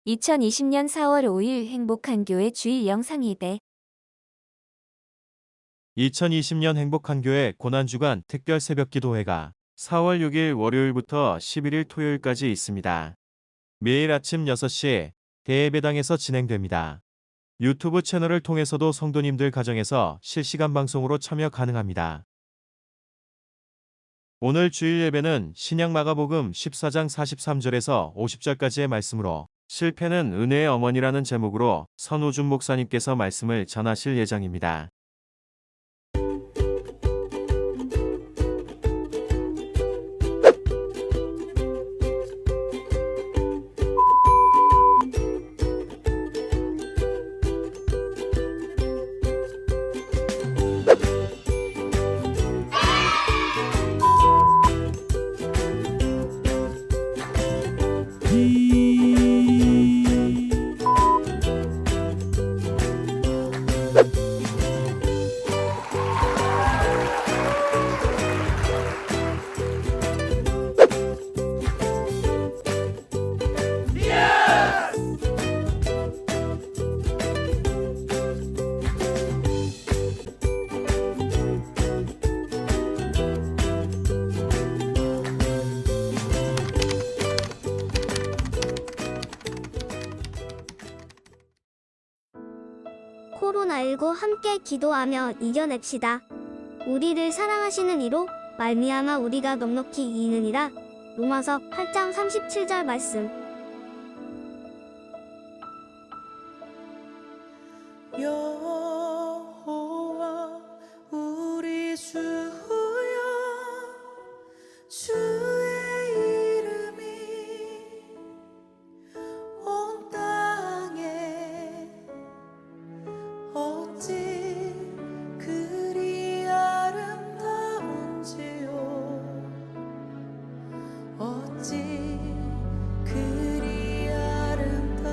2020년 4월 5일 행복한 교회 주일 영상이대. 2020년 행복한 교회 고난주간 특별 새벽기도회가 4월 6일 월요일부터 11일 토요일까지 있습니다. 매일 아침 6시 대예배당에서 진행됩니다. 유튜브 채널을 통해서도 성도님들 가정에서 실시간 방송으로 참여 가능합니다. 오늘 주일 예배는 신약 마가복음 14장 43절에서 50절까지의 말씀으로 실패는 은혜의 어머니라는 제목으로 선우준 목사님께서 말씀을 전하실 예정입니다. 코로나19 함께 기도하며 이겨냅시다. 우리를 사랑하시는 이로 말미암아 우리가 넉넉히 이기느니라. 로마서 8장 37절 말씀. 여호와 우리 주여 주의 이름이 온 땅에 어찌 그리 아름다운지요 어찌 그리 아름다운지요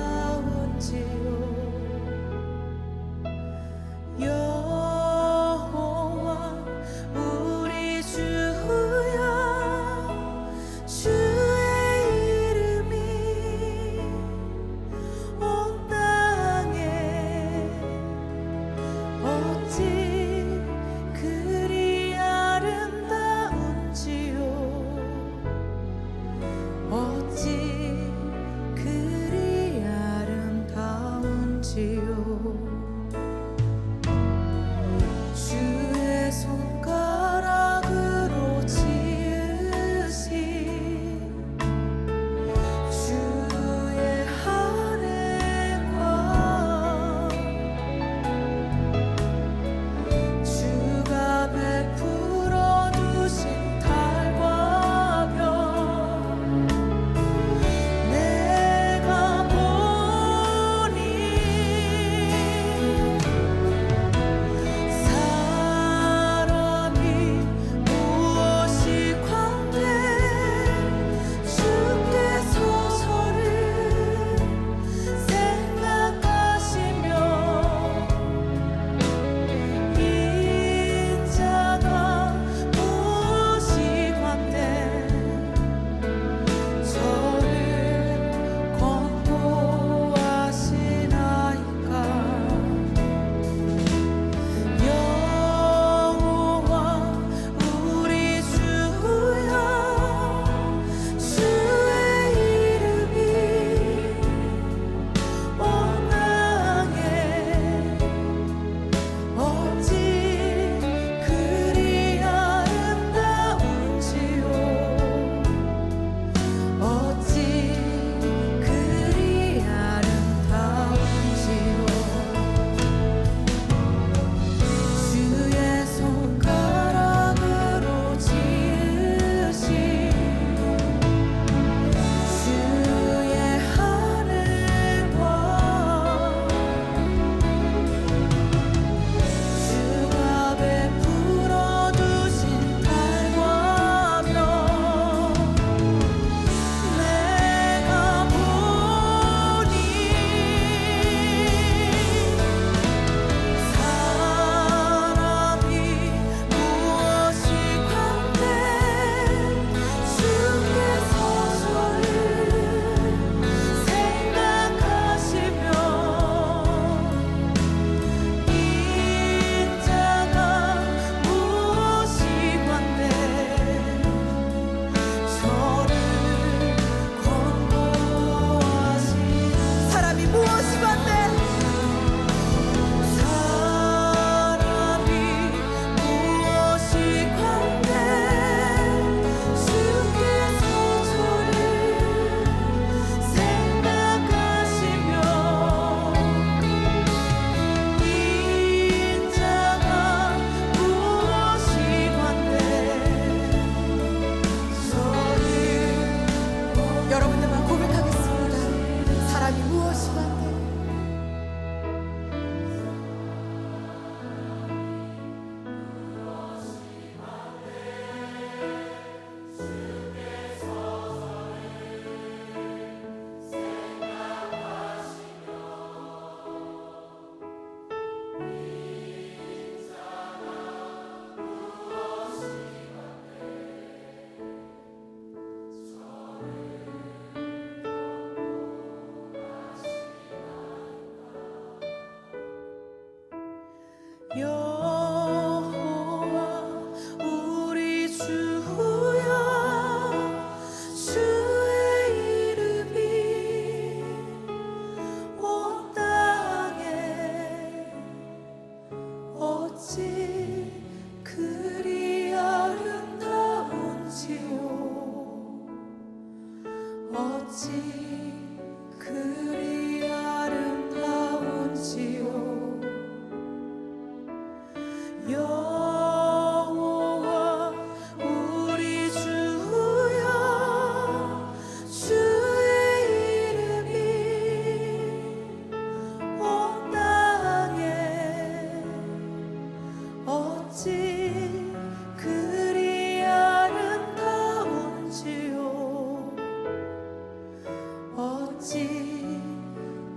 어찌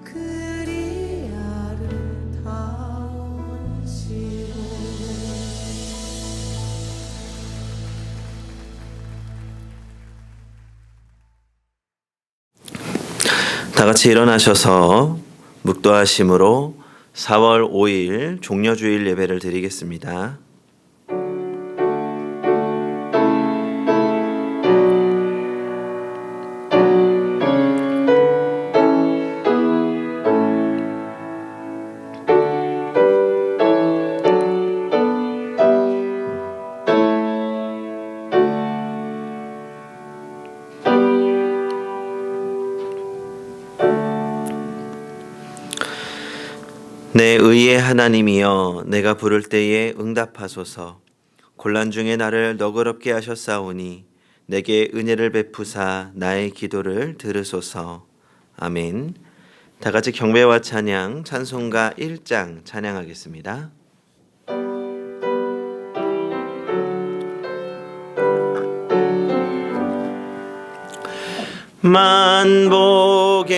그리 아름다운지요. 다 같이 일어나셔서 묵도하심으로 4월 5일 종려주일 예배를 드리겠습니다. 내 의의 하나님이여, 내가 부를 때에 응답하소서. 곤란 중에 나를 너그럽게 하셨사오니 내게 은혜를 베푸사 나의 기도를 들으소서. 아멘. 다 같이 경배와 찬양 찬송가 1장 찬양하겠습니다. 만복의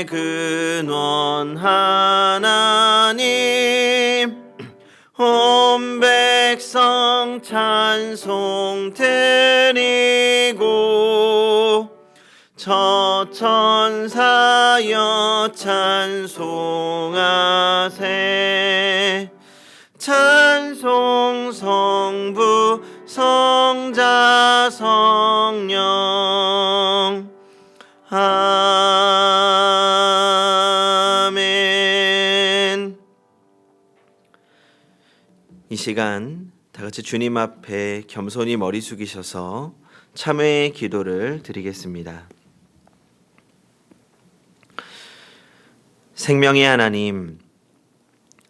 근원 하나님, 온 백성 찬송 드리고 저 천사여 찬송하세. 찬송 성부 성자 성령 아멘. 이 시간 다 같이 주님 앞에 겸손히 머리 숙이셔서 참회의 기도를 드리겠습니다. 생명의 하나님,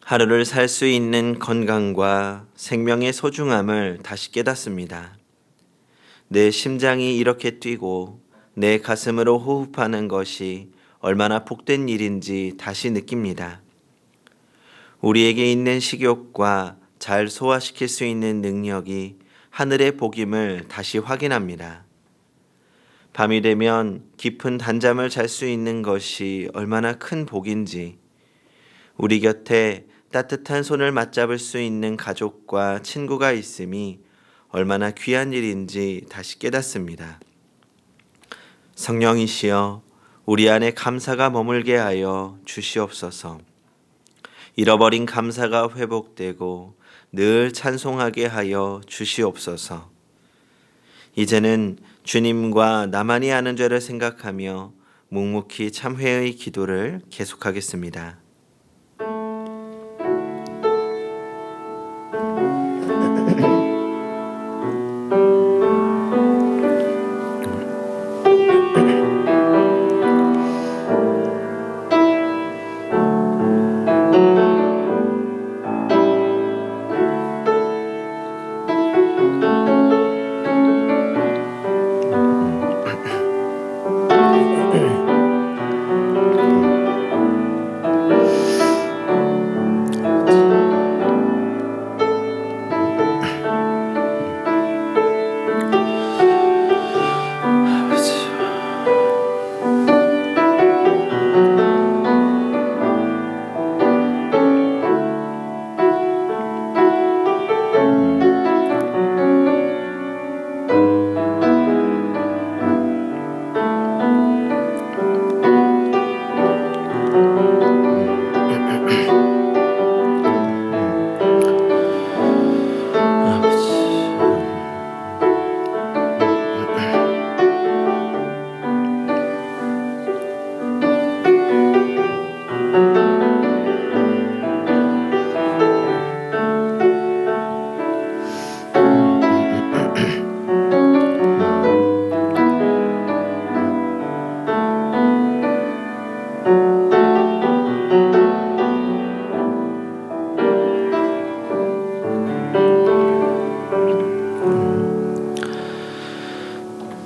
하루를 살 수 있는 건강과 생명의 소중함을 다시 깨닫습니다. 내 심장이 이렇게 뛰고 내 가슴으로 호흡하는 것이 얼마나 복된 일인지 다시 느낍니다. 우리에게 있는 식욕과 잘 소화시킬 수 있는 능력이 하늘의 복임을 다시 확인합니다. 밤이 되면 깊은 단잠을 잘 수 있는 것이 얼마나 큰 복인지, 우리 곁에 따뜻한 손을 맞잡을 수 있는 가족과 친구가 있음이 얼마나 귀한 일인지 다시 깨닫습니다. 성령이시여, 우리 안에 감사가 머물게 하여 주시옵소서. 잃어버린 감사가 회복되고 늘 찬송하게 하여 주시옵소서. 이제는 주님과 나만이 아는 죄를 생각하며 묵묵히 참회의 기도를 계속하겠습니다.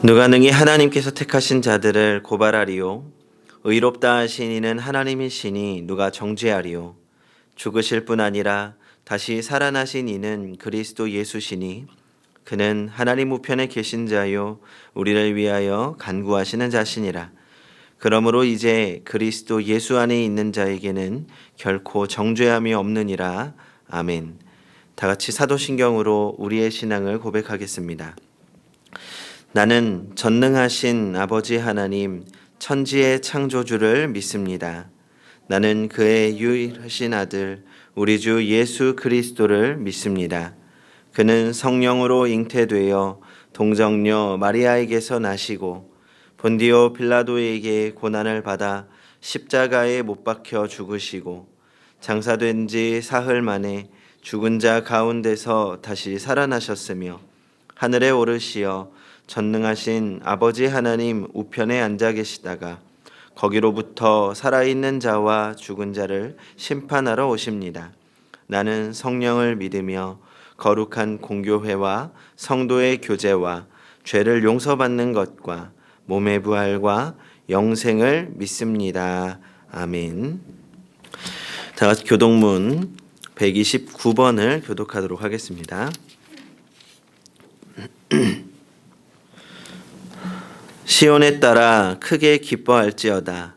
누가 능히 하나님께서 택하신 자들을 고발하리요? 의롭다 하신 이는 하나님이시니 누가 정죄하리요? 죽으실 뿐 아니라 다시 살아나신 이는 그리스도 예수시니 그는 하나님 우편에 계신 자요 우리를 위하여 간구하시는 자시니라. 그러므로 이제 그리스도 예수 안에 있는 자에게는 결코 정죄함이 없느니라. 아멘. 다 같이 사도신경으로 우리의 신앙을 고백하겠습니다. 나는 전능하신 아버지 하나님, 천지의 창조주를 믿습니다. 나는 그의 유일하신 아들, 우리 주 예수 그리스도를 믿습니다. 그는 성령으로 잉태되어 동정녀 마리아에게서 나시고 본디오 빌라도에게 고난을 받아 십자가에 못 박혀 죽으시고 장사된 지 사흘 만에 죽은 자 가운데서 다시 살아나셨으며 하늘에 오르시어 전능하신 아버지 하나님 우편에 앉아 계시다가 거기로부터 살아있는 자와 죽은 자를 심판하러 오십니다. 나는 성령을 믿으며 거룩한 공교회와 성도의 교제와 죄를 용서받는 것과 몸의 부활과 영생을 믿습니다. 아멘. 다 같이 교독문 129번을 교독하도록 하겠습니다. 시온에 따라 크게 기뻐할지어다.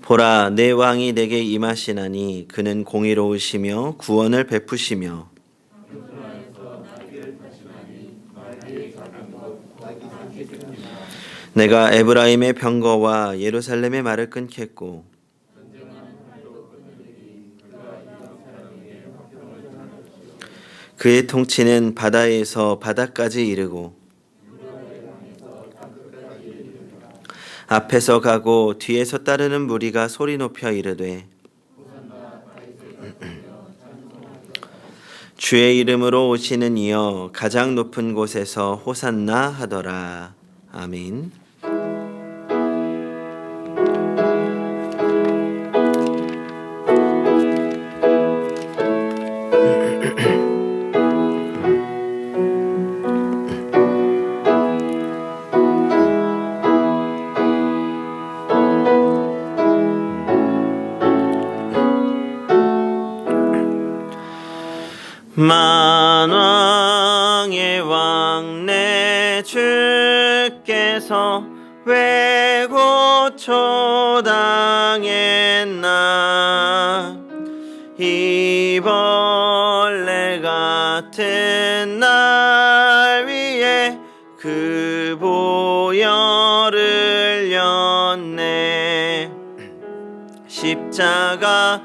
보라, 내 왕이 내게 임하시나니 그는 공의로우시며 구원을 베푸시며 내가 에브라임의 병거와 예루살렘의 말을 끊겠고 그의 통치는 바다에서 바다까지 이르고 앞에서 가고 뒤에서 따르는 무리가 소리 높여 이르되 주의 이름으로 오시는 이여 가장 높은 곳에서 호산나 하더라. 아멘. 만왕의 왕 내 주께서 왜 고초당했나 이 벌레 같은 날 위에 그 보혈을 흘렸네. 십자가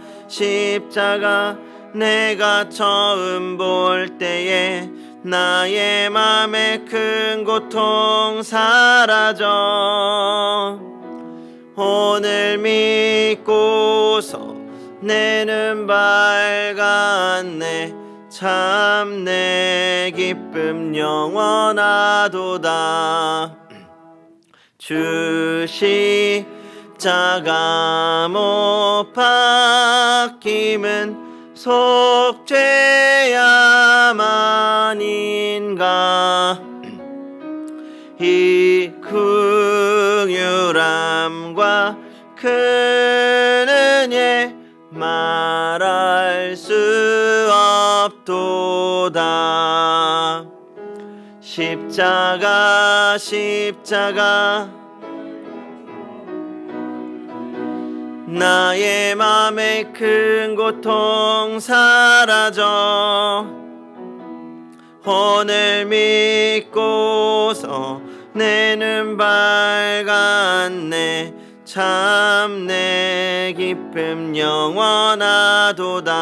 내가 처음 볼 때에 나의 맘에 큰 고통 사라져 오늘 믿고서 내 눈 밝았네. 참 내 기쁨 영원하도다. 주 십자가 못 박힘은 속죄야만인가 이 긍휼함과 큰 은혜 말할 수 없도다. 십자가 나의 맘에 큰 고통 사라져 오늘 믿고서 내 눈 밝았네. 참 내 기쁨 영원하도다.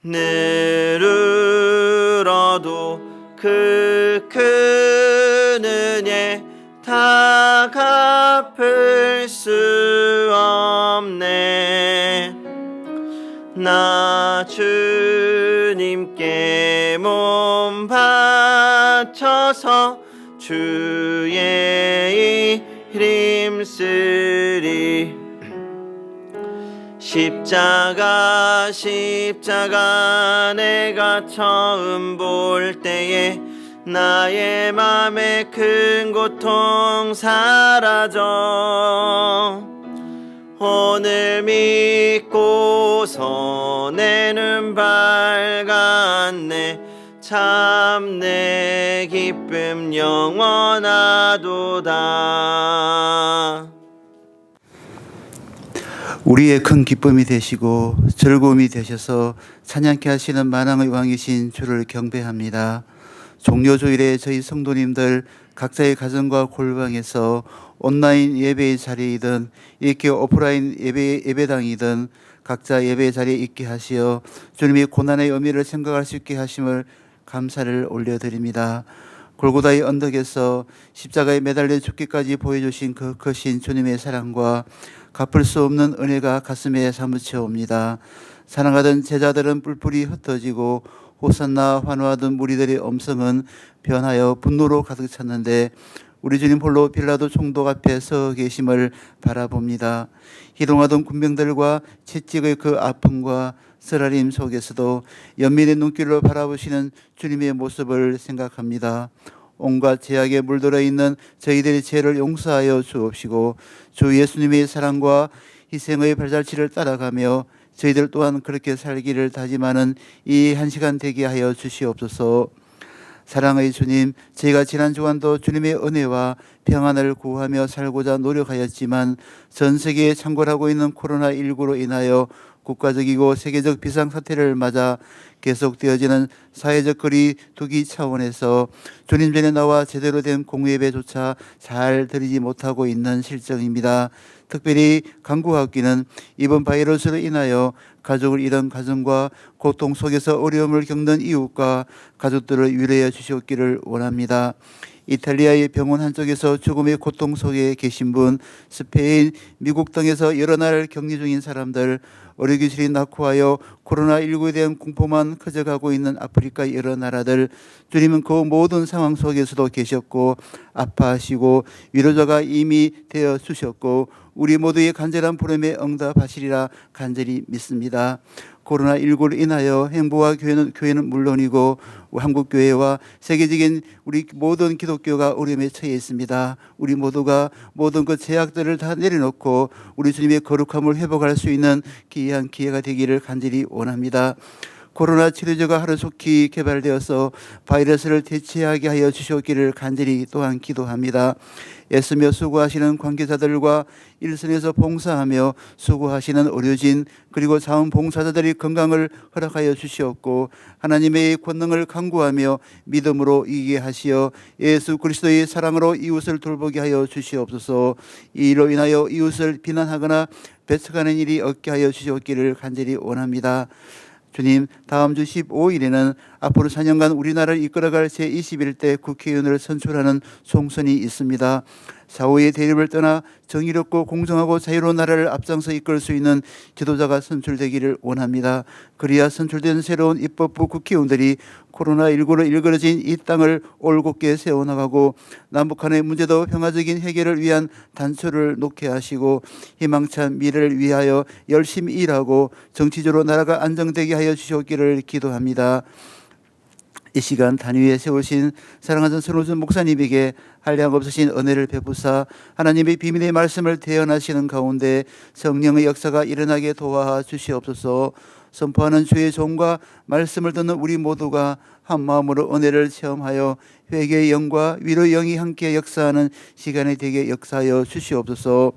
늘 울어도 그 큰 은혜 다 갚을 수 없네. 나 주님께 몸 바쳐서 주의 이름 쓰리. 십자가 내가 처음 볼 때에 나의 맘에 큰 고통 사라져 오늘 믿고서 내 눈 밝았네. 참 내 기쁨 영원하도다. 우리의 큰 기쁨이 되시고 즐거움이 되셔서 찬양케 하시는 만왕의 왕이신 주를 경배합니다. 종료주일에 저희 성도님들 각자의 가정과 골방에서 온라인 예배의 자리이든 이렇게 오프라인 예배당이든 각자 예배의 자리에 있게 하시어 주님의 고난의 의미를 생각할 수 있게 하심을 감사를 올려드립니다. 골고다의 언덕에서 십자가에 매달려 죽기까지 보여주신 그 크신 주님의 사랑과 갚을 수 없는 은혜가 가슴에 사무쳐 옵니다. 사랑하던 제자들은 뿔뿔이 흩어지고 호산나 환호하던 무리들의 음성은 변하여 분노로 가득 찼는데 우리 주님 홀로 빌라도 총독 앞에 서 계심을 바라봅니다. 희롱하던 군병들과 채찍의 그 아픔과 쓰라림 속에서도 연민의 눈길로 바라보시는 주님의 모습을 생각합니다. 온갖 죄악에 물들어 있는 저희들의 죄를 용서하여 주옵시고 주 예수님의 사랑과 희생의 발자취를 따라가며 저희들 또한 그렇게 살기를 다짐하는 이 한 시간 되게 하여 주시옵소서. 사랑의 주님, 저희가 지난 주간도 주님의 은혜와 평안을 구하며 살고자 노력하였지만 전 세계에 창궐하고 있는 코로나19로 인하여 국가적이고 세계적 비상사태를 맞아 계속되어지는 사회적 거리 두기 차원에서 주님 전에 나와 제대로 된 공예배조차 잘 드리지 못하고 있는 실정입니다. 특별히 간구하기는 이번 바이러스로 인하여 가족을 잃은 가정과 고통 속에서 어려움을 겪는 이웃과 가족들을 위로해 주시옵기를 원합니다. 이탈리아의 병원 한쪽에서 죽음의 고통 속에 계신 분, 스페인, 미국 등에서 여러 날 격리 중인 사람들, 의료기술이 낙후하여 코로나19에 대한 공포만 커져가고 있는 아프리카 여러 나라들, 주님은 그 모든 상황 속에서도 계셨고 아파하시고 위로자가 이미 되어 주셨고 우리 모두의 간절한 부름에 응답하시리라 간절히 믿습니다. 코로나19로 인하여 행보와 교회는 물론이고 한국교회와 세계적인 우리 모든 기독교가 어려움에 처해 있습니다. 우리 모두가 모든 그 제약들을 다 내려놓고 우리 주님의 거룩함을 회복할 수 있는 귀한 기회가 되기를 간절히 원합니다. 코로나 치료제가 하루속히 개발되어서 바이러스를 대체하게 하여 주시옵기를 간절히 또한 기도합니다. 애쓰며 수고하시는 관계자들과 일선에서 봉사하며 수고하시는 의료진 그리고 자원봉사자들의 건강을 허락하여 주시옵고 하나님의 권능을 간구하며 믿음으로 이기게 하시어 예수 그리스도의 사랑으로 이웃을 돌보게 하여 주시옵소서. 이로 인하여 이웃을 비난하거나 배척하는 일이 없게 하여 주시옵기를 간절히 원합니다. 주님, 다음 주 15일에는 앞으로 4년간 우리나라를 이끌어갈 제21대 국회의원을 선출하는 총선이 있습니다. 사후의 대립을 떠나 정의롭고 공정하고 자유로운 나라를 앞장서 이끌 수 있는 지도자가 선출되기를 원합니다. 그리야 선출된 새로운 입법부 국회의원들이 코로나19로 일그러진 이 땅을 올곧게 세워나가고 남북한의 문제도 평화적인 해결을 위한 단초를 놓게 하시고 희망찬 미래를 위하여 열심히 일하고 정치적으로 나라가 안정되게 하여 주시옵기를 기도합니다. 이 시간 단위에 세우신 사랑하는 손호준 목사님에게 한량 없으신 은혜를 베푸사 하나님의 비밀의 말씀을 대언하시는 가운데 성령의 역사가 일어나게 도와 주시옵소서. 선포하는 주의 종과 말씀을 듣는 우리 모두가 한 마음으로 은혜를 체험하여 회개의 영과 위로의 영이 함께 역사하는 시간이 되게 역사하여 주시옵소서.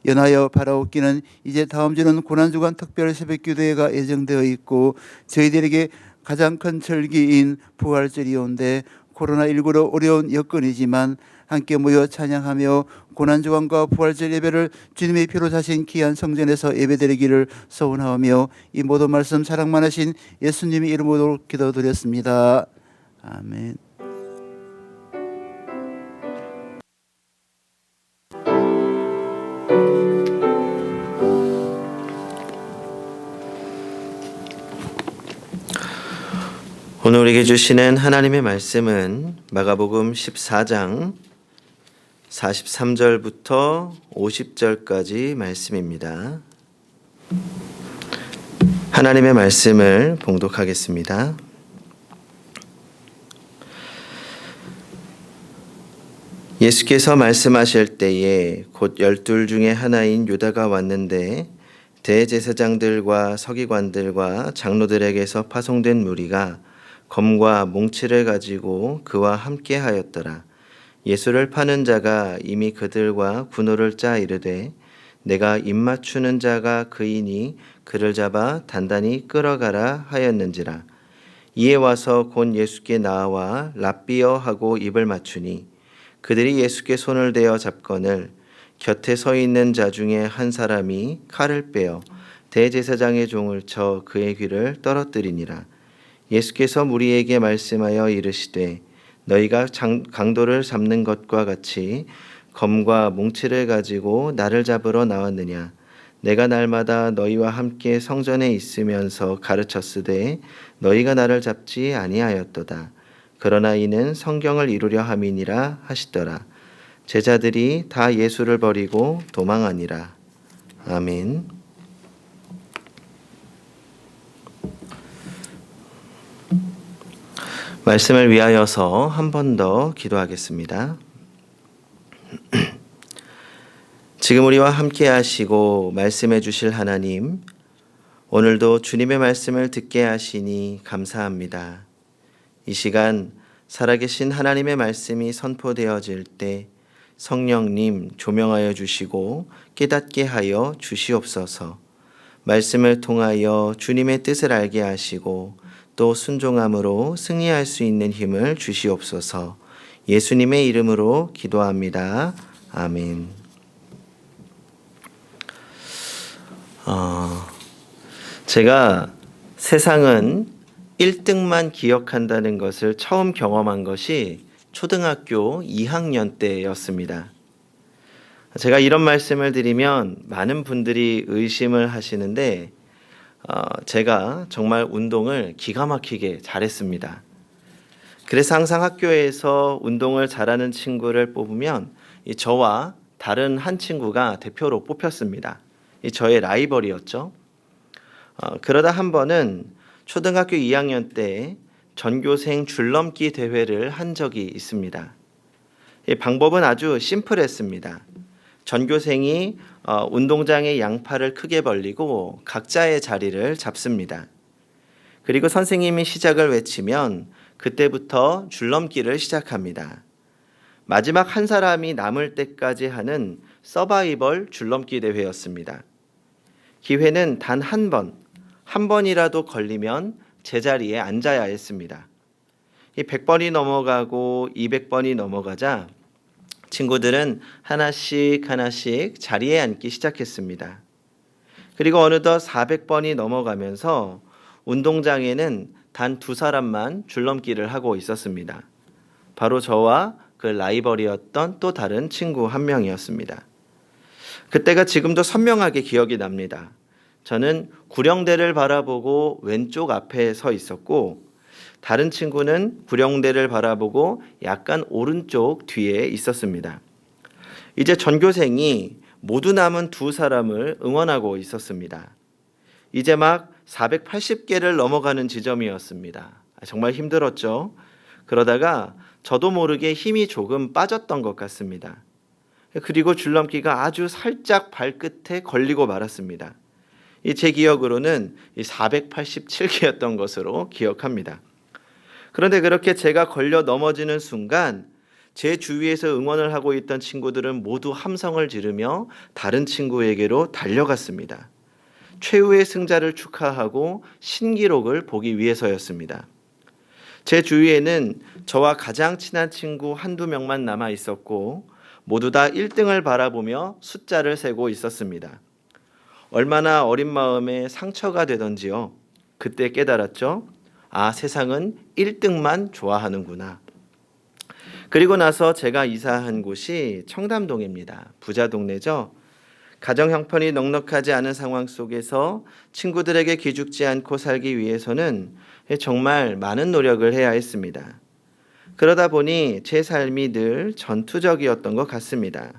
연하여 바라옵기는 이제 다음 주는 고난주간 특별 새벽기도회가 예정되어 있고 저희들에게 가장 큰 절기인 부활절이온데 코로나19로 어려운 여건이지만 함께 모여 찬양하며 고난주간과 부활절 예배를 주님의 피로 사신 귀한 성전에서 예배드리기를 소원하오며 이 모든 말씀 사랑 많으신 예수님의 이름으로 기도드렸습니다. 아멘. 오늘 우리에게 주시는 하나님의 말씀은 마가복음 14장 43절부터 50절까지 말씀입니다. 하나님의 말씀을 봉독하겠습니다. 예수께서 말씀하실 때에 곧 12 중에 하나인 유다가 왔는데 대제사장들과 서기관들과 장로들에게서 파송된 무리가 검과 몽치를 가지고 그와 함께 하였더라. 예수를 파는 자가 이미 그들과 군호를 짜 이르되 내가 입맞추는 자가 그이니 그를 잡아 단단히 끌어가라 하였는지라. 이에 와서 곧 예수께 나와 랍비어 하고 입을 맞추니 그들이 예수께 손을 대어 잡거늘 곁에 서 있는 자 중에 한 사람이 칼을 빼어 대제사장의 종을 쳐 그의 귀를 떨어뜨리니라. 예수께서 무리에게 말씀하여 이르시되 너희가 강도를 잡는 것과 같이 검과 몽치를 가지고 나를 잡으러 나왔느냐. 내가 날마다 너희와 함께 성전에 있으면서 가르쳤으되 너희가 나를 잡지 아니하였도다. 그러나 이는 성경을 이루려 함이니라 하시더라. 제자들이 다 예수를 버리고 도망하니라. 아멘. 말씀을 위하여서 한 번 더 기도하겠습니다. 지금 우리와 함께 하시고 말씀해 주실 하나님, 오늘도 주님의 말씀을 듣게 하시니 감사합니다. 이 시간 살아계신 하나님의 말씀이 선포되어질 때 성령님 조명하여 주시고 깨닫게 하여 주시옵소서. 말씀을 통하여 주님의 뜻을 알게 하시고 또 순종함으로 승리할 수 있는 힘을 주시옵소서. 예수님의 이름으로 기도합니다. 아멘. 제가 세상은 1등만 기억한다는 것을 처음 경험한 것이 초등학교 2학년 때였습니다. 제가 이런 말씀을 드리면 많은 분들이 의심을 하시는데 제가 정말 운동을 기가 막히게 잘했습니다. 그래서 항상 학교에서 운동을 잘하는 친구를 뽑으면 저와 다른 한 친구가 대표로 뽑혔습니다. 저의 라이벌이었죠. 그러다 한 번은 초등학교 2학년 때 전교생 줄넘기 대회를 한 적이 있습니다. 이 방법은 아주 심플했습니다. 전교생이 운동장의 양팔을 크게 벌리고 각자의 자리를 잡습니다. 그리고 선생님이 시작을 외치면 그때부터 줄넘기를 시작합니다. 마지막 한 사람이 남을 때까지 하는 서바이벌 줄넘기 대회였습니다. 기회는 단 한 번이라도 걸리면 제자리에 앉아야 했습니다. 100번이 넘어가고 200번이 넘어가자 친구들은 하나씩 자리에 앉기 시작했습니다. 그리고 어느덧 400번이 넘어가면서 운동장에는 단 2사람만 줄넘기를 하고 있었습니다. 바로 저와 그 라이벌이었던 또 다른 친구 한 명이었습니다. 그때가 지금도 선명하게 기억이 납니다. 저는 구령대를 바라보고 왼쪽 앞에 서 있었고 다른 친구는 구령대를 바라보고 약간 오른쪽 뒤에 있었습니다. 이제 전교생이 모두 남은 2사람을 응원하고 있었습니다. 이제 막 480개를 넘어가는 지점이었습니다. 정말 힘들었죠. 그러다가 저도 모르게 힘이 조금 빠졌던 것 같습니다. 그리고 줄넘기가 아주 살짝 발끝에 걸리고 말았습니다. 제 기억으로는 487개였던 것으로 기억합니다. 그런데 그렇게 제가 걸려 넘어지는 순간 제 주위에서 응원을 하고 있던 친구들은 모두 함성을 지르며 다른 친구에게로 달려갔습니다. 최후의 승자를 축하하고 신기록을 보기 위해서였습니다. 제 주위에는 저와 가장 친한 친구 한두 명만 남아 있었고 모두 다 1등을 바라보며 숫자를 세고 있었습니다. 얼마나 어린 마음에 상처가 되던지요. 그때 깨달았죠. 세상은 1등만 좋아하는구나. 그리고 나서 제가 이사한 곳이 청담동입니다. 부자 동네죠. 가정 형편이 넉넉하지 않은 상황 속에서 친구들에게 기죽지 않고 살기 위해서는 정말 많은 노력을 해야 했습니다. 그러다 보니 제 삶이 늘 전투적이었던 것 같습니다.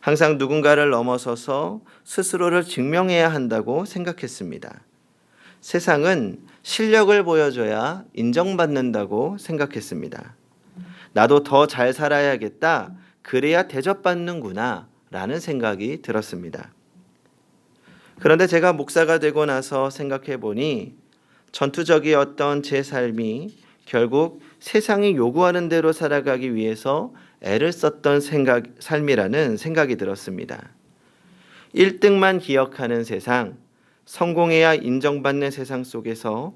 항상 누군가를 넘어서서 스스로를 증명해야 한다고 생각했습니다. 세상은 실력을 보여줘야 인정받는다고 생각했습니다. 나도 더 잘 살아야겠다. 그래야 대접받는구나. 라는 생각이 들었습니다. 그런데 제가 목사가 되고 나서 생각해 보니 전투적이었던 제 삶이 결국 세상이 요구하는 대로 살아가기 위해서 애를 썼던 삶이라는 생각이 들었습니다. 1등만 기억하는 세상, 성공해야 인정받는 세상 속에서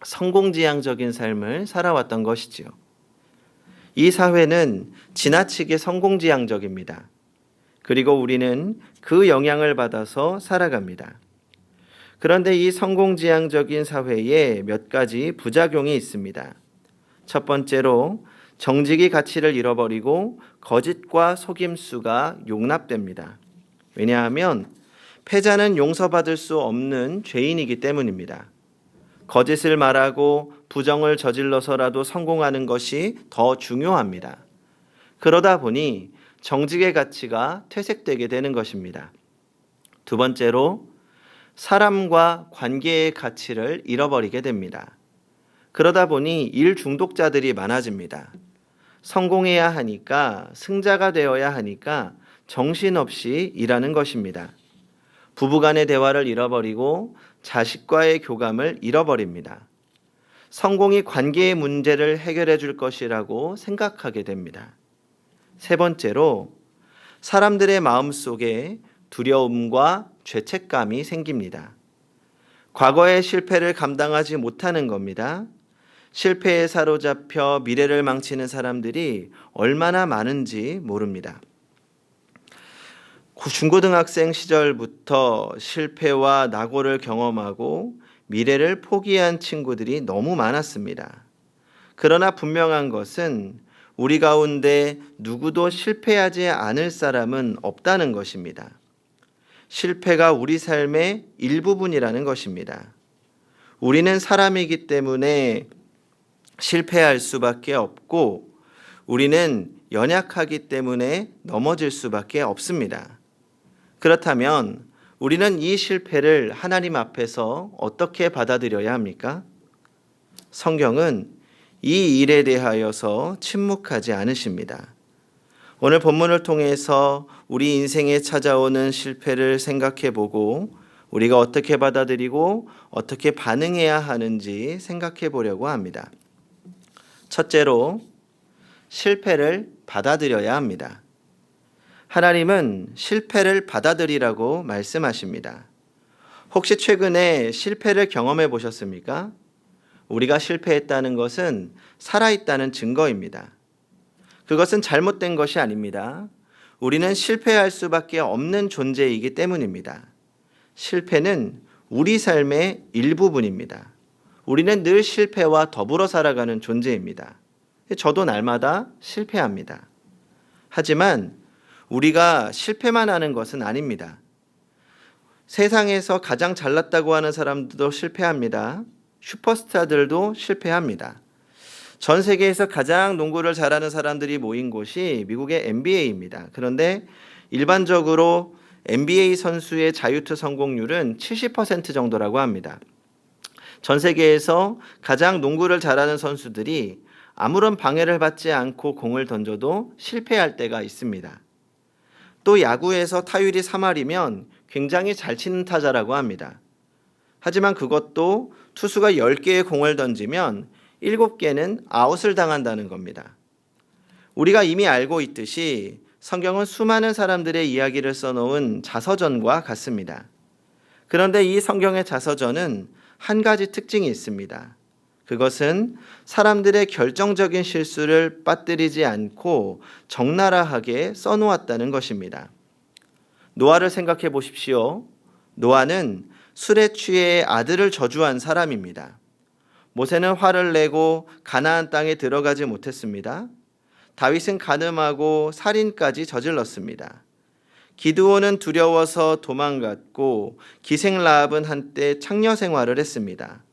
성공지향적인 삶을 살아왔던 것이지요. 이 사회는 지나치게 성공지향적입니다. 그리고 우리는 그 영향을 받아서 살아갑니다. 그런데 이 성공지향적인 사회에 몇 가지 부작용이 있습니다. 첫 번째로 정직의 가치를 잃어버리고 거짓과 속임수가 용납됩니다. 왜냐하면 패자는 용서받을 수 없는 죄인이기 때문입니다. 거짓을 말하고 부정을 저질러서라도 성공하는 것이 더 중요합니다. 그러다 보니 정직의 가치가 퇴색되게 되는 것입니다. 두 번째로 사람과 관계의 가치를 잃어버리게 됩니다. 그러다 보니 일 중독자들이 많아집니다. 성공해야 하니까, 승자가 되어야 하니까 정신없이 일하는 것입니다. 부부간의 대화를 잃어버리고 자식과의 교감을 잃어버립니다. 성공이 관계의 문제를 해결해 줄 것이라고 생각하게 됩니다. 세 번째로 사람들의 마음속에 두려움과 죄책감이 생깁니다. 과거의 실패를 감당하지 못하는 겁니다. 실패에 사로잡혀 미래를 망치는 사람들이 얼마나 많은지 모릅니다. 중고등학생 시절부터 실패와 낙오를 경험하고 미래를 포기한 친구들이 너무 많았습니다. 그러나 분명한 것은 우리 가운데 누구도 실패하지 않을 사람은 없다는 것입니다. 실패가 우리 삶의 일부분이라는 것입니다. 우리는 사람이기 때문에 실패할 수밖에 없고 우리는 연약하기 때문에 넘어질 수밖에 없습니다. 그렇다면 우리는 이 실패를 하나님 앞에서 어떻게 받아들여야 합니까? 성경은 이 일에 대하여서 침묵하지 않으십니다. 오늘 본문을 통해서 우리 인생에 찾아오는 실패를 생각해 보고 우리가 어떻게 받아들이고 어떻게 반응해야 하는지 생각해 보려고 합니다. 첫째로 실패를 받아들여야 합니다. 하나님은 실패를 받아들이라고 말씀하십니다. 혹시 최근에 실패를 경험해 보셨습니까? 우리가 실패했다는 것은 살아있다는 증거입니다. 그것은 잘못된 것이 아닙니다. 우리는 실패할 수밖에 없는 존재이기 때문입니다. 실패는 우리 삶의 일부분입니다. 우리는 늘 실패와 더불어 살아가는 존재입니다. 저도 날마다 실패합니다. 하지만 우리가 실패만 하는 것은 아닙니다. 세상에서 가장 잘났다고 하는 사람들도 실패합니다. 슈퍼스타들도 실패합니다. 전 세계에서 가장 농구를 잘하는 사람들이 모인 곳이 미국의 NBA입니다. 그런데 일반적으로 NBA 선수의 자유투 성공률은 70% 정도라고 합니다. 전 세계에서 가장 농구를 잘하는 선수들이 아무런 방해를 받지 않고 공을 던져도 실패할 때가 있습니다. 또 야구에서 타율이 3할이면 굉장히 잘 치는 타자라고 합니다. 하지만 그것도 투수가 10개의 공을 던지면 7개는 아웃을 당한다는 겁니다. 우리가 이미 알고 있듯이 성경은 수많은 사람들의 이야기를 써놓은 자서전과 같습니다. 그런데 이 성경의 자서전은 한 가지 특징이 있습니다. 그것은 사람들의 결정적인 실수를 빠뜨리지 않고 적나라하게 써놓았다는 것입니다. 노아를 생각해 보십시오. 노아는 술에 취해 아들을 저주한 사람입니다. 모세는 화를 내고 가나안 땅에 들어가지 못했습니다. 다윗은 간음하고 살인까지 저질렀습니다. 기드온은 두려워서 도망갔고 기생라합은 한때 창녀 생활을 했습니다.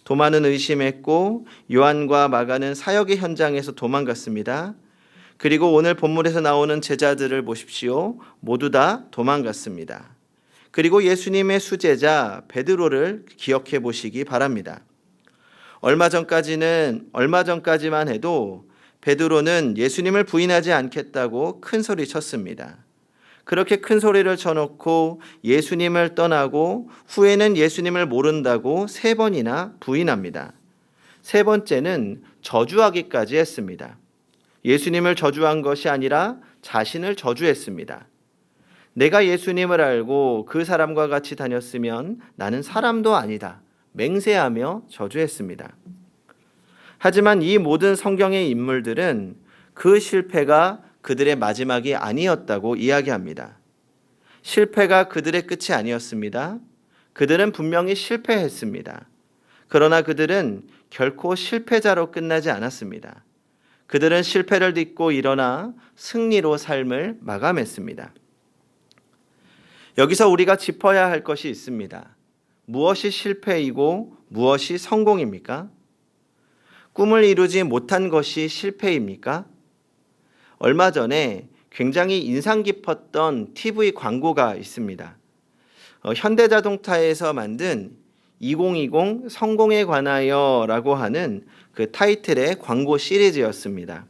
도마는 의심했고 요한과 마가는 사역의 현장에서 도망갔습니다. 그리고 오늘 본문에서 나오는 제자들을 보십시오. 모두 다 도망갔습니다. 그리고 예수님의 수제자 베드로를 기억해 보시기 바랍니다. 얼마 전까지만 해도 베드로는 예수님을 부인하지 않겠다고 큰 소리 쳤습니다. 그렇게 큰 소리를 쳐놓고 예수님을 떠나고 후에는 예수님을 모른다고 3번이나 부인합니다. 세 번째는 저주하기까지 했습니다. 예수님을 저주한 것이 아니라 자신을 저주했습니다. 내가 예수님을 알고 그 사람과 같이 다녔으면 나는 사람도 아니다. 맹세하며 저주했습니다. 하지만 이 모든 성경의 인물들은 그 실패가 그들의 마지막이 아니었다고 이야기합니다. 실패가 그들의 끝이 아니었습니다. 그들은 분명히 실패했습니다. 그러나 그들은 결코 실패자로 끝나지 않았습니다. 그들은 실패를 딛고 일어나 승리로 삶을 마감했습니다. 여기서 우리가 짚어야 할 것이 있습니다. 무엇이 실패이고 무엇이 성공입니까? 꿈을 이루지 못한 것이 실패입니까? 얼마 전에 굉장히 인상 깊었던 TV 광고가 있습니다. 현대자동차에서 만든 2020 성공에 관하여라고 하는 그 타이틀의 광고 시리즈였습니다.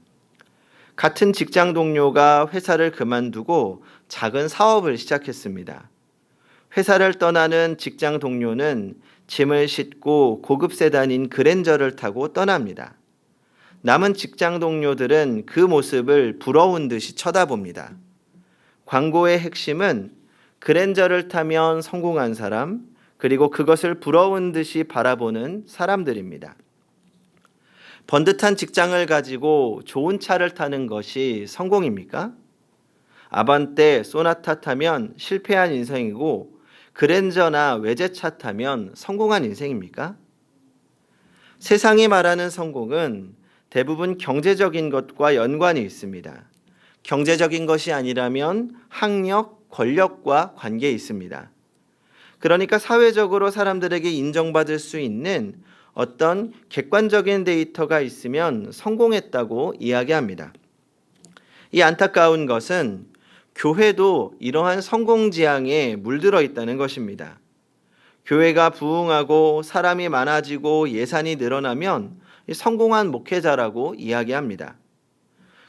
같은 직장 동료가 회사를 그만두고 작은 사업을 시작했습니다. 회사를 떠나는 직장 동료는 짐을 싣고 고급 세단인 그랜저를 타고 떠납니다. 남은 직장 동료들은 그 모습을 부러운 듯이 쳐다봅니다. 광고의 핵심은 그랜저를 타면 성공한 사람, 그리고 그것을 부러운 듯이 바라보는 사람들입니다. 번듯한 직장을 가지고 좋은 차를 타는 것이 성공입니까? 아반떼, 소나타 타면 실패한 인생이고 그랜저나 외제차 타면 성공한 인생입니까? 세상이 말하는 성공은 대부분 경제적인 것과 연관이 있습니다. 경제적인 것이 아니라면 학력, 권력과 관계 있습니다. 그러니까 사회적으로 사람들에게 인정받을 수 있는 어떤 객관적인 데이터가 있으면 성공했다고 이야기합니다. 이 안타까운 것은 교회도 이러한 성공지향에 물들어 있다는 것입니다. 교회가 부흥하고 사람이 많아지고 예산이 늘어나면 성공한 목회자라고 이야기합니다.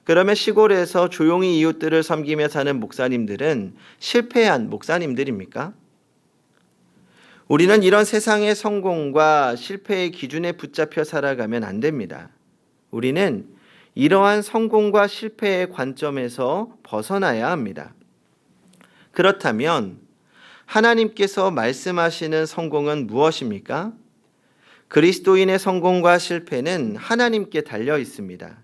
그러면 시골에서 조용히 이웃들을 섬기며 사는 목사님들은 실패한 목사님들입니까? 우리는 이런 세상의 성공과 실패의 기준에 붙잡혀 살아가면 안 됩니다. 우리는 이러한 성공과 실패의 관점에서 벗어나야 합니다. 그렇다면 하나님께서 말씀하시는 성공은 무엇입니까? 그리스도인의 성공과 실패는 하나님께 달려 있습니다.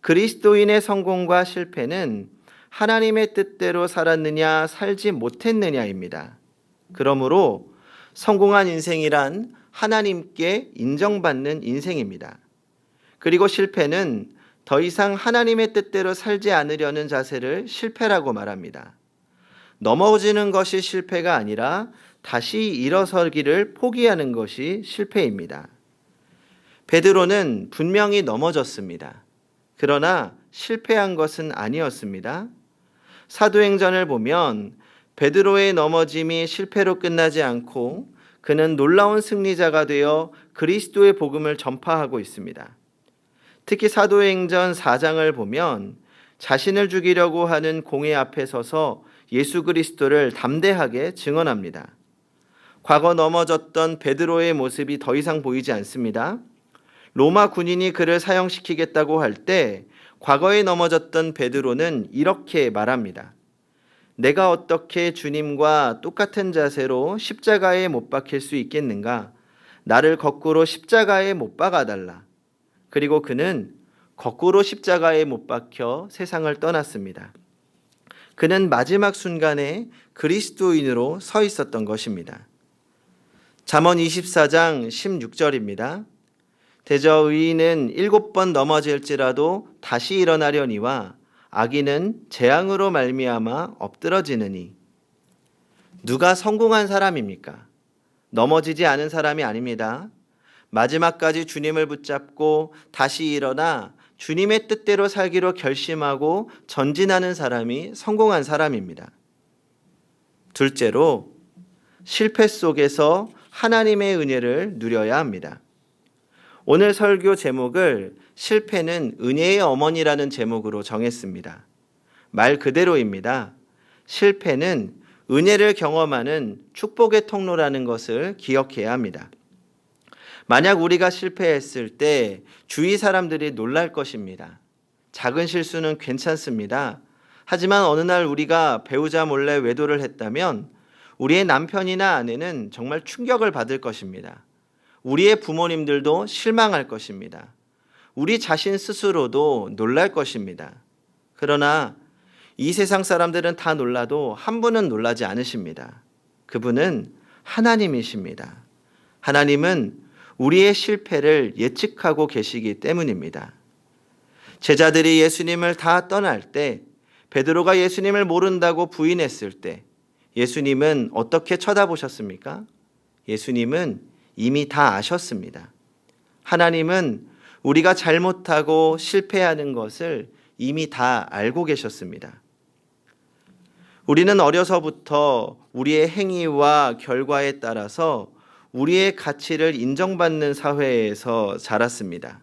그리스도인의 성공과 실패는 하나님의 뜻대로 살았느냐 살지 못했느냐입니다. 그러므로 성공한 인생이란 하나님께 인정받는 인생입니다. 그리고 실패는 더 이상 하나님의 뜻대로 살지 않으려는 자세를 실패라고 말합니다. 넘어지는 것이 실패가 아니라 다시 일어서기를 포기하는 것이 실패입니다. 베드로는 분명히 넘어졌습니다. 그러나 실패한 것은 아니었습니다. 사도행전을 보면 베드로의 넘어짐이 실패로 끝나지 않고 그는 놀라운 승리자가 되어 그리스도의 복음을 전파하고 있습니다. 특히 사도행전 4장을 보면 자신을 죽이려고 하는 공회 앞에 서서 예수 그리스도를 담대하게 증언합니다. 과거 넘어졌던 베드로의 모습이 더 이상 보이지 않습니다. 로마 군인이 그를 사형시키겠다고 할 때 과거에 넘어졌던 베드로는 이렇게 말합니다. 내가 어떻게 주님과 똑같은 자세로 십자가에 못 박힐 수 있겠는가? 나를 거꾸로 십자가에 못 박아달라. 그리고 그는 거꾸로 십자가에 못 박혀 세상을 떠났습니다. 그는 마지막 순간에 그리스도인으로 서 있었던 것입니다. 잠언 24장 16절입니다. 대저 의인은 7번 넘어질지라도 다시 일어나려니와 악인은 재앙으로 말미암아 엎드러지느니. 누가 성공한 사람입니까? 넘어지지 않은 사람이 아닙니다. 마지막까지 주님을 붙잡고 다시 일어나 주님의 뜻대로 살기로 결심하고 전진하는 사람이 성공한 사람입니다. 둘째로, 실패 속에서 하나님의 은혜를 누려야 합니다. 오늘 설교 제목을 실패는 은혜의 어머니라는 제목으로 정했습니다. 말 그대로입니다. 실패는 은혜를 경험하는 축복의 통로라는 것을 기억해야 합니다. 만약 우리가 실패했을 때 주위 사람들이 놀랄 것입니다. 작은 실수는 괜찮습니다. 하지만 어느 날 우리가 배우자 몰래 외도를 했다면 우리의 남편이나 아내는 정말 충격을 받을 것입니다. 우리의 부모님들도 실망할 것입니다. 우리 자신 스스로도 놀랄 것입니다. 그러나 이 세상 사람들은 다 놀라도 한 분은 놀라지 않으십니다. 그분은 하나님이십니다. 하나님은 우리의 실패를 예측하고 계시기 때문입니다. 제자들이 예수님을 다 떠날 때, 베드로가 예수님을 모른다고 부인했을 때 예수님은 어떻게 쳐다보셨습니까? 예수님은 이미 다 아셨습니다. 하나님은 우리가 잘못하고 실패하는 것을 이미 다 알고 계셨습니다. 우리는 어려서부터 우리의 행위와 결과에 따라서 우리의 가치를 인정받는 사회에서 자랐습니다.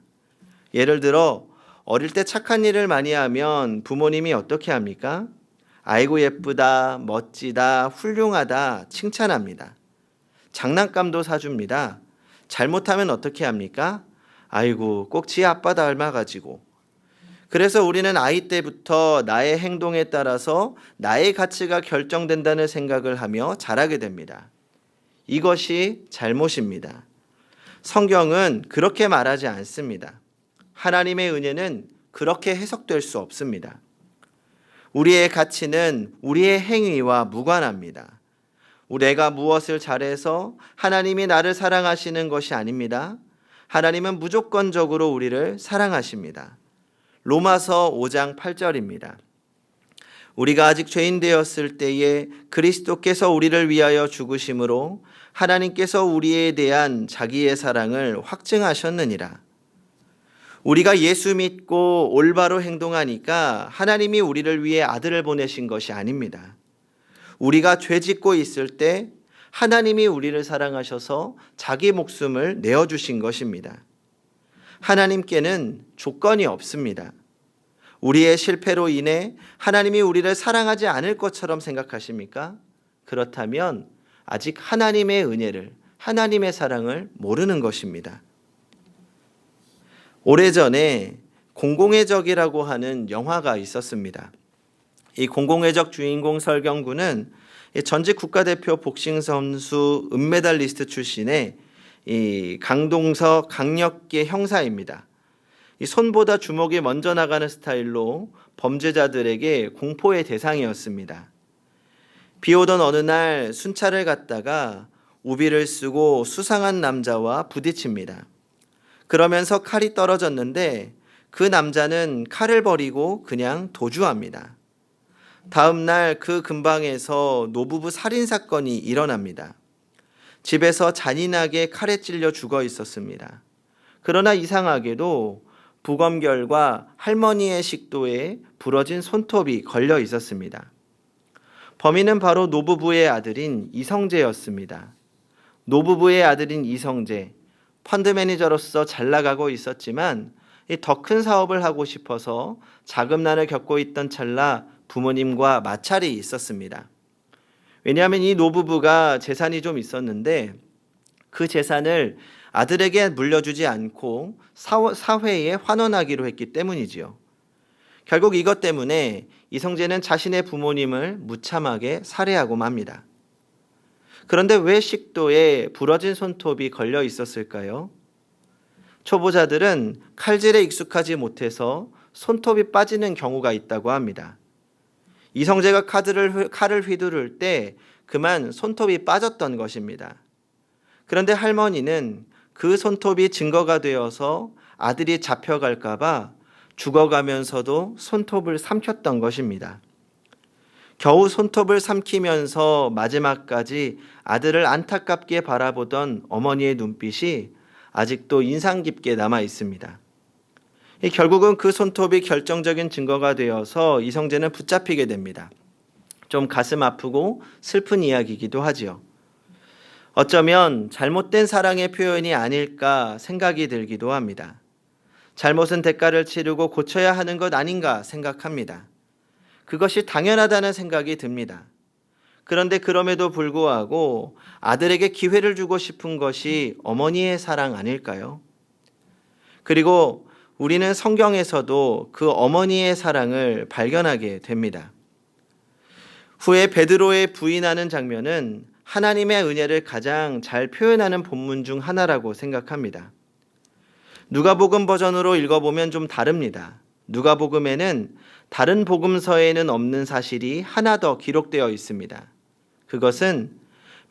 예를 들어 어릴 때 착한 일을 많이 하면 부모님이 어떻게 합니까? 아이고 예쁘다, 멋지다, 훌륭하다 칭찬합니다. 장난감도 사줍니다. 잘못하면 어떻게 합니까? 아이고 꼭 지 아빠 닮아가지고. 그래서 우리는 아이 때부터 나의 행동에 따라서 나의 가치가 결정된다는 생각을 하며 자라게 됩니다. 이것이 잘못입니다. 성경은 그렇게 말하지 않습니다. 하나님의 은혜는 그렇게 해석될 수 없습니다. 우리의 가치는 우리의 행위와 무관합니다. 내가 무엇을 잘해서 하나님이 나를 사랑하시는 것이 아닙니다. 하나님은 무조건적으로 우리를 사랑하십니다. 로마서 5장 8절입니다. 우리가 아직 죄인 되었을 때에 그리스도께서 우리를 위하여 죽으심으로 하나님께서 우리에 대한 자기의 사랑을 확증하셨느니라. 우리가 예수 믿고 올바로 행동하니까 하나님이 우리를 위해 아들을 보내신 것이 아닙니다. 우리가 죄 짓고 있을 때 하나님이 우리를 사랑하셔서 자기 목숨을 내어주신 것입니다. 하나님께는 조건이 없습니다. 우리의 실패로 인해 하나님이 우리를 사랑하지 않을 것처럼 생각하십니까? 그렇다면 아직 하나님의 은혜를, 하나님의 사랑을 모르는 것입니다. 오래전에 공공의 적이라고 하는 영화가 있었습니다. 이 공공의 적 주인공 설경구는 전직 국가대표 복싱 선수 은메달리스트 출신의 이 강동석 강력계 형사입니다. 이 손보다 주먹이 먼저 나가는 스타일로 범죄자들에게 공포의 대상이었습니다. 비 오던 어느 날 순찰을 갔다가 우비를 쓰고 수상한 남자와 부딪힙니다. 그러면서 칼이 떨어졌는데 그 남자는 칼을 버리고 그냥 도주합니다. 다음 날 그 근방에서 노부부 살인 사건이 일어납니다. 집에서 잔인하게 칼에 찔려 죽어 있었습니다. 그러나 이상하게도 부검결과 할머니의 식도에 부러진 손톱이 걸려 있었습니다. 범인은 바로 노부부의 아들인 이성재였습니다. 노부부의 아들인 이성재, 펀드 매니저로서 잘 나가고 있었지만 더 큰 사업을 하고 싶어서 자금난을 겪고 있던 찰나 부모님과 마찰이 있었습니다. 왜냐하면 이 노부부가 재산이 좀 있었는데 그 재산을 아들에게 물려주지 않고 사회에 환원하기로 했기 때문이지요. 결국 이것 때문에 이성재는 자신의 부모님을 무참하게 살해하고 맙니다. 그런데 왜 식도에 부러진 손톱이 걸려 있었을까요? 초보자들은 칼질에 익숙하지 못해서 손톱이 빠지는 경우가 있다고 합니다. 이성재가 칼을 휘두를 때 그만 손톱이 빠졌던 것입니다. 그런데 할머니는 그 손톱이 증거가 되어서 아들이 잡혀갈까 봐 죽어가면서도 손톱을 삼켰던 것입니다. 겨우 손톱을 삼키면서 마지막까지 아들을 안타깝게 바라보던 어머니의 눈빛이 아직도 인상 깊게 남아 있습니다. 결국은 그 손톱이 결정적인 증거가 되어서 이성재는 붙잡히게 됩니다. 좀 가슴 아프고 슬픈 이야기이기도 하지요. 어쩌면 잘못된 사랑의 표현이 아닐까 생각이 들기도 합니다. 잘못은 대가를 치르고 고쳐야 하는 것 아닌가 생각합니다. 그것이 당연하다는 생각이 듭니다. 그런데 그럼에도 불구하고 아들에게 기회를 주고 싶은 것이 어머니의 사랑 아닐까요? 그리고 우리는 성경에서도 그 어머니의 사랑을 발견하게 됩니다. 후에 베드로의 부인하는 장면은 하나님의 은혜를 가장 잘 표현하는 본문 중 하나라고 생각합니다. 누가복음 버전으로 읽어보면 좀 다릅니다. 누가복음에는 다른 복음서에는 없는 사실이 하나 더 기록되어 있습니다. 그것은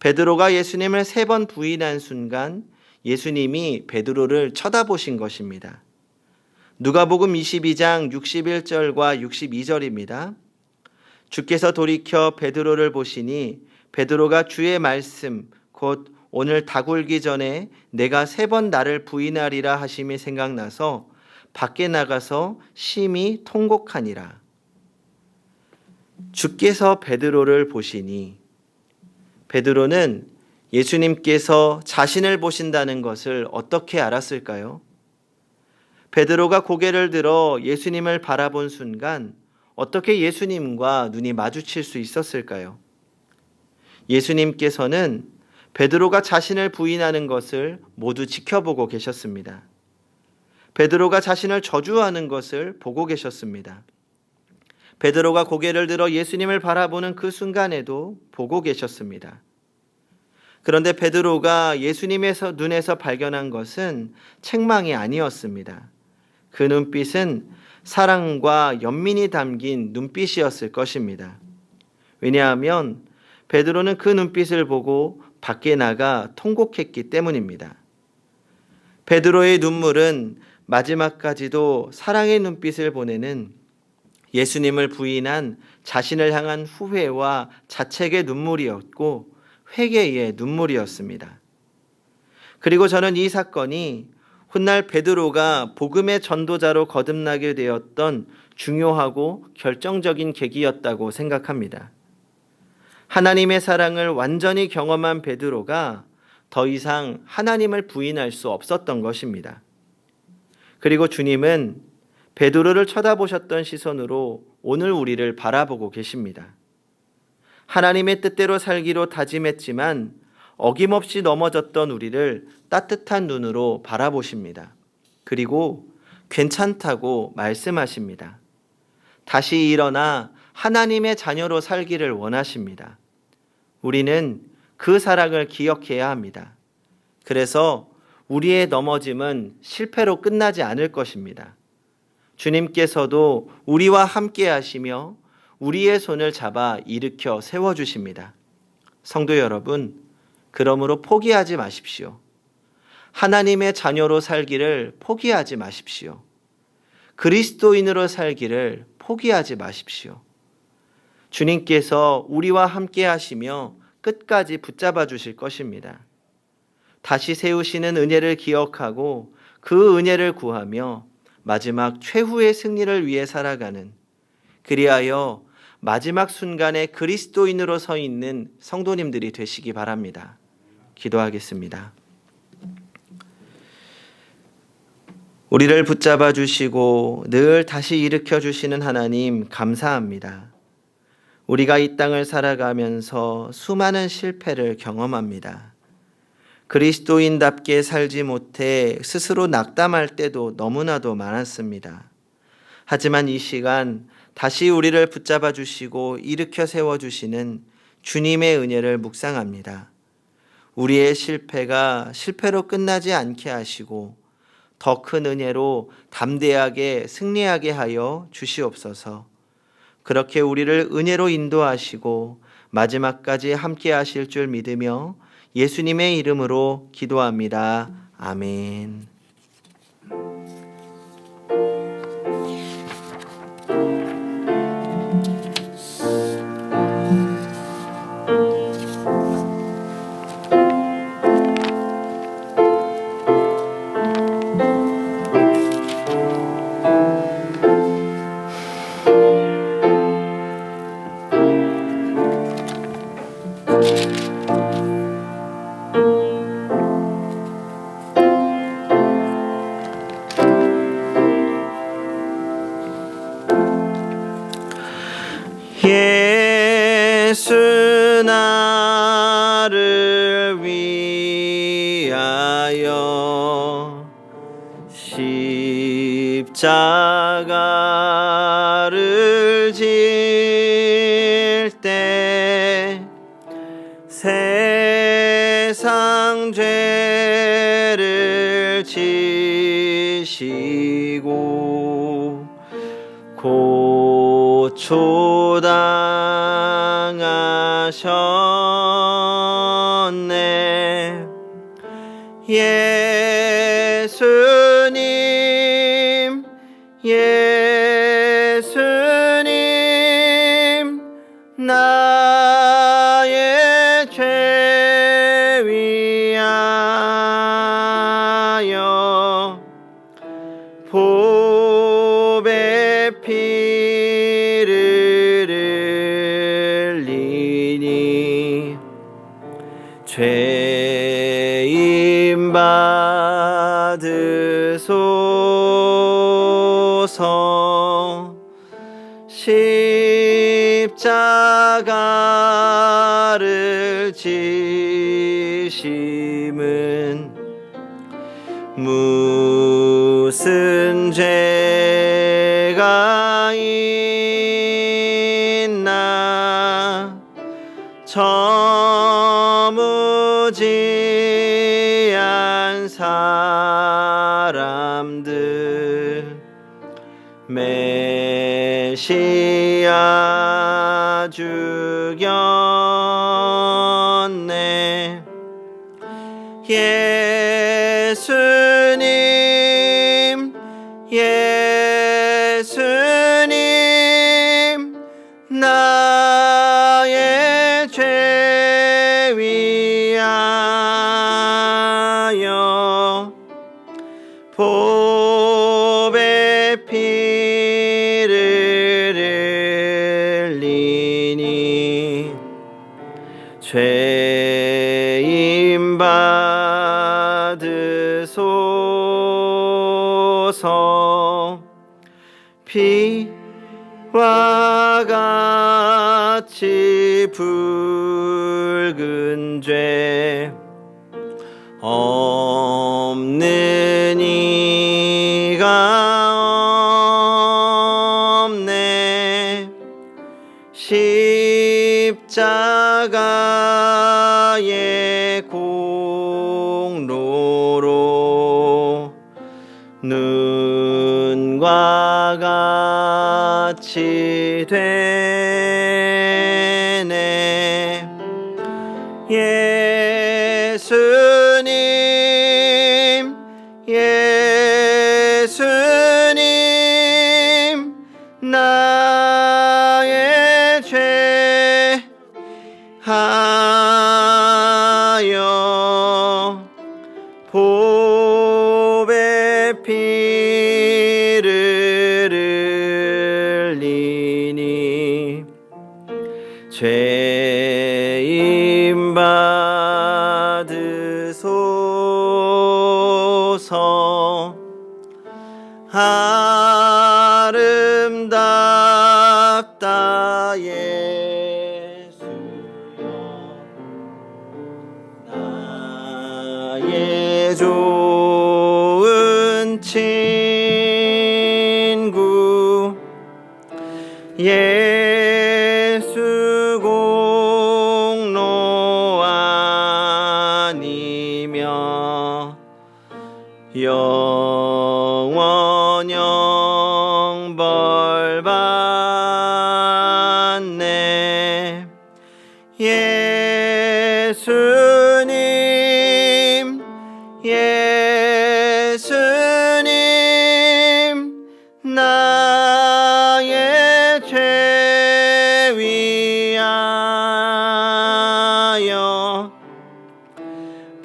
베드로가 예수님을 3번 부인한 순간 예수님이 베드로를 쳐다보신 것입니다. 누가복음 22장 61절과 62절입니다. 주께서 돌이켜 베드로를 보시니 베드로가 주의 말씀 곧 오늘 닭울기 전에 내가 3번 나를 부인하리라 하심이 생각나서 밖에 나가서 심히 통곡하니라. 주께서 베드로를 보시니, 베드로는 예수님께서 자신을 보신다는 것을 어떻게 알았을까요? 베드로가 고개를 들어 예수님을 바라본 순간 어떻게 예수님과 눈이 마주칠 수 있었을까요? 예수님께서는 베드로가 자신을 부인하는 것을 모두 지켜보고 계셨습니다. 베드로가 자신을 저주하는 것을 보고 계셨습니다. 베드로가 고개를 들어 예수님을 바라보는 그 순간에도 보고 계셨습니다. 그런데 베드로가 예수님의 눈에서 발견한 것은 책망이 아니었습니다. 그 눈빛은 사랑과 연민이 담긴 눈빛이었을 것입니다. 왜냐하면 베드로는 그 눈빛을 보고 밖에 나가 통곡했기 때문입니다. 베드로의 눈물은 마지막까지도 사랑의 눈빛을 보내는 예수님을 부인한 자신을 향한 후회와 자책의 눈물이었고 회개의 눈물이었습니다. 그리고 저는 이 사건이 훗날 베드로가 복음의 전도자로 거듭나게 되었던 중요하고 결정적인 계기였다고 생각합니다. 하나님의 사랑을 완전히 경험한 베드로가 더 이상 하나님을 부인할 수 없었던 것입니다. 그리고 주님은 베드로를 쳐다보셨던 시선으로 오늘 우리를 바라보고 계십니다. 하나님의 뜻대로 살기로 다짐했지만 어김없이 넘어졌던 우리를 따뜻한 눈으로 바라보십니다. 그리고 괜찮다고 말씀하십니다. 다시 일어나 하나님의 자녀로 살기를 원하십니다. 우리는 그 사랑을 기억해야 합니다. 그래서 우리의 넘어짐은 실패로 끝나지 않을 것입니다. 주님께서도 우리와 함께 하시며 우리의 손을 잡아 일으켜 세워주십니다. 성도 여러분, 그러므로 포기하지 마십시오. 하나님의 자녀로 살기를 포기하지 마십시오. 그리스도인으로 살기를 포기하지 마십시오. 주님께서 우리와 함께 하시며 끝까지 붙잡아 주실 것입니다. 다시 세우시는 은혜를 기억하고 그 은혜를 구하며 마지막 최후의 승리를 위해 살아가는, 그리하여 마지막 순간에 그리스도인으로 서 있는 성도님들이 되시기 바랍니다. 기도하겠습니다. 우리를 붙잡아 주시고 늘 다시 일으켜 주시는 하나님 감사합니다. 우리가 이 땅을 살아가면서 수많은 실패를 경험합니다. 그리스도인답게 살지 못해 스스로 낙담할 때도 너무나도 많았습니다. 하지만 이 시간 다시 우리를 붙잡아 주시고 일으켜 세워 주시는 주님의 은혜를 묵상합니다. 우리의 실패가 실패로 끝나지 않게 하시고 더 큰 은혜로 담대하게 승리하게 하여 주시옵소서. 그렇게 우리를 은혜로 인도하시고 마지막까지 함께 하실 줄 믿으며 예수님의 이름으로 기도합니다. 아멘. 예수 때 세상 죄를 지시고 고초당하셨네. 예수님, 예수님, 나의 죄 위하여 보배 피를 흘리니 죄임 받으소서. 십자가를 지심은 무슨 죄가 있나. 저무지한 사람들 메시아 죽였네. 예수님, 예수님, 나의 죄 위하여 보배 피를 흘리니 죄임 받으소서. 피와 같이 붉은 죄 없는 이가 없네. 십자가의 공로로 눈과 같이 되네. 예수님, 예수님, 나의 죄 하여 보배 피를 흘리니 죄임 받으소서. 아름답다 예수여, 나의 좋은 친구. 예수 공로 아니며 영원형 벌 받네. 예수님, 예수님, 나의 죄 위하여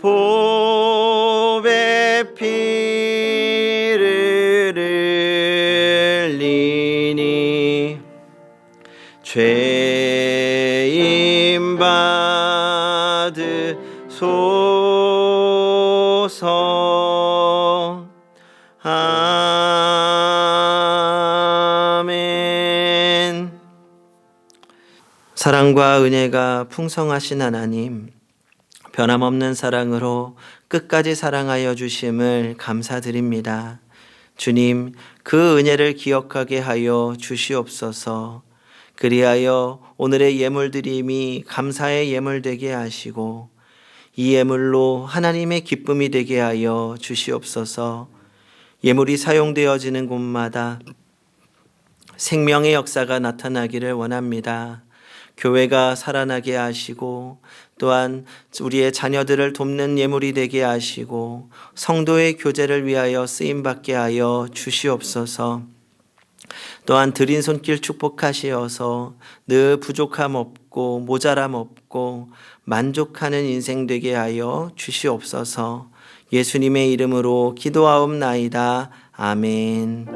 보배 피를 흘리니 죄임 받으소서. 아멘. 사랑과 은혜가 풍성하신 하나님, 변함없는 사랑으로 끝까지 사랑하여 주심을 감사드립니다. 주님, 그 은혜를 기억하게 하여 주시옵소서. 그리하여 오늘의 예물드림이 감사의 예물 되게 하시고 이 예물로 하나님의 기쁨이 되게 하여 주시옵소서. 예물이 사용되어지는 곳마다 생명의 역사가 나타나기를 원합니다. 교회가 살아나게 하시고 또한 우리의 자녀들을 돕는 예물이 되게 하시고 성도의 교제를 위하여 쓰임받게 하여 주시옵소서. 또한 드린 손길 축복하시어서 늘 부족함 없고 모자람 없고 만족하는 인생 되게 하여 주시옵소서. 예수님의 이름으로 기도하옵나이다. 아멘.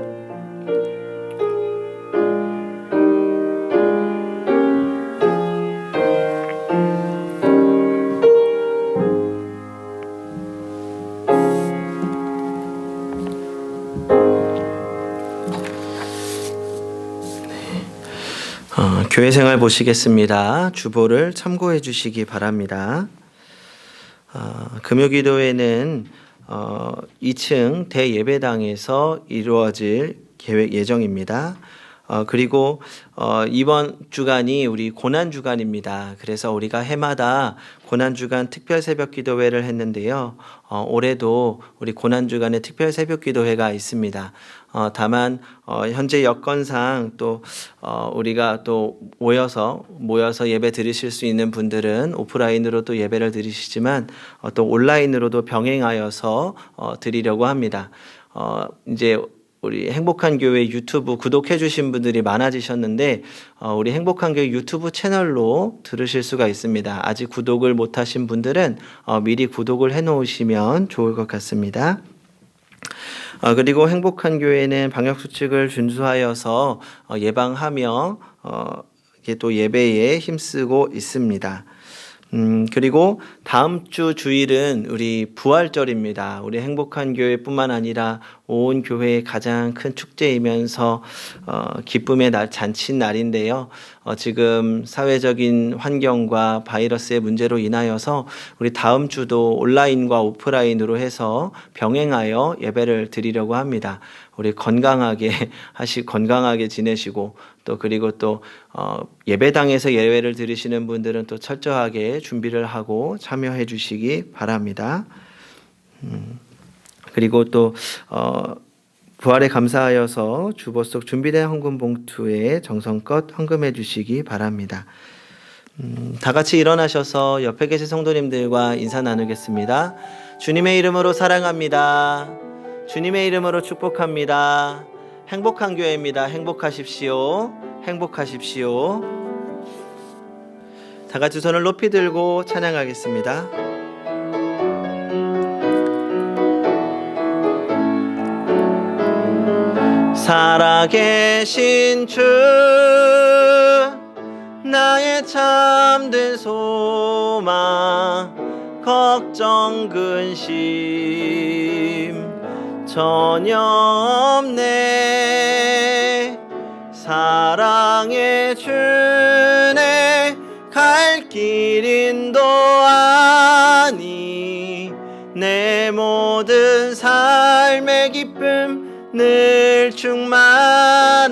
교회 생활 보시겠습니다. 주보를 참고해 주시기 바랍니다. 금요기도회는 2층 대예배당에서 이루어질 계획 예정입니다. 그리고 이번 주간이 우리 고난주간입니다. 그래서 우리가 해마다 고난주간 특별 새벽기도회를 했는데요. 올해도 우리 고난주간에 특별 새벽기도회가 있습니다. 다만 현재 여건상 또 우리가 또 모여서 예배 드리실 수 있는 분들은 오프라인으로 또 예배를 드리시지만 또 온라인으로도 병행하여서 드리려고 합니다. 이제 우리 행복한 교회 유튜브 구독해 주신 분들이 많아지셨는데 우리 행복한 교회 유튜브 채널로 들으실 수가 있습니다. 아직 구독을 못 하신 분들은 미리 구독을 해 놓으시면 좋을 것 같습니다. 그리고 행복한 교회는 방역수칙을 준수하여서 예방하며 또 예배에 힘쓰고 있습니다. 그리고 다음 주 주일은 우리 부활절입니다. 우리 행복한 교회뿐만 아니라 온 교회의 가장 큰 축제이면서 기쁨의 날, 잔치 날인데요. 지금 사회적인 환경과 바이러스의 문제로 인하여서 우리 다음 주도 온라인과 오프라인으로 해서 병행하여 예배를 드리려고 합니다. 우리 건강하게 지내시고 또 그리고 또 예배당에서 예배를 드리시는 분들은 또 철저하게 준비를 하고 참여해 주시기 바랍니다. 그리고 또 부활에 감사하여서 주보 속 준비된 헌금 봉투에 정성껏 헌금해 주시기 바랍니다. 다 같이 일어나셔서 옆에 계신 성도님들과 인사 나누겠습니다. 주님의 이름으로 사랑합니다. 주님의 이름으로 축복합니다. 행복한 교회입니다. 행복하십시오. 행복하십시오. 다 같이 손을 높이 들고 찬양하겠습니다. 살아계신 주 나의 참된 소망 걱정 근심 전혀 없네. 사랑의 주네 갈 길 인도하니 내 모든 삶의 기쁨 늘 충만하네.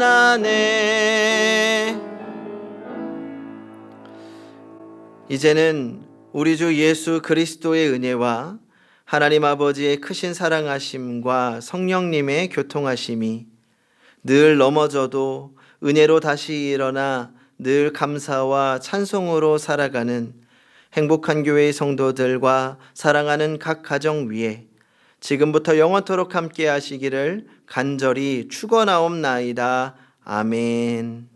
이제는 우리 주 예수 그리스도의 은혜와 하나님 아버지의 크신 사랑하심과 성령님의 교통하심이 늘 넘어져도 은혜로 다시 일어나 늘 감사와 찬송으로 살아가는 행복한 교회의 성도들과 사랑하는 각 가정 위에 지금부터 영원토록 함께 하시기를 간절히 축원하옵나이다. 아멘.